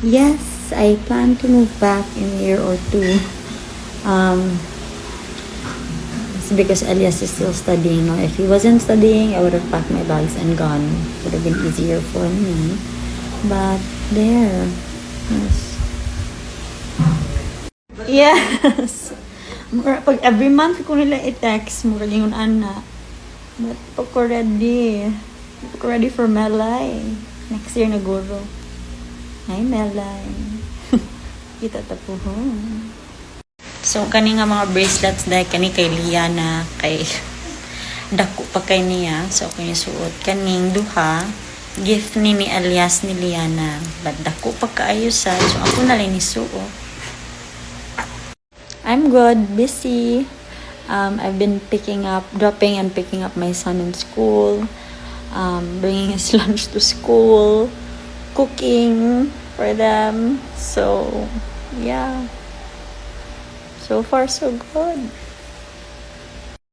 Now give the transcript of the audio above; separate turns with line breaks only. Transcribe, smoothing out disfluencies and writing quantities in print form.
Yes, I plan to move back in a year or two. It's because Elias is still studying. No? If he wasn't studying, I would have packed my bags and gone. It would have been easier for me. But there. Yes. Pag every month ko nila i-text, mura yung ana. But pag ko ready for Melay. Next year na guro. Hi, Melay. Kita tapuhon. So, kani nga mga bracelets dahil kani kay Liana, kay dako pa kay niya. So, ako yung suot. Kaning duha, gift ni Elias ni Liana. But dako pa kaayo sa. So, ako na lang ni suot. I'm good, busy. I've been dropping and picking up my son in school. Bringing his lunch to school. Cooking for them. So, yeah. So far, so good.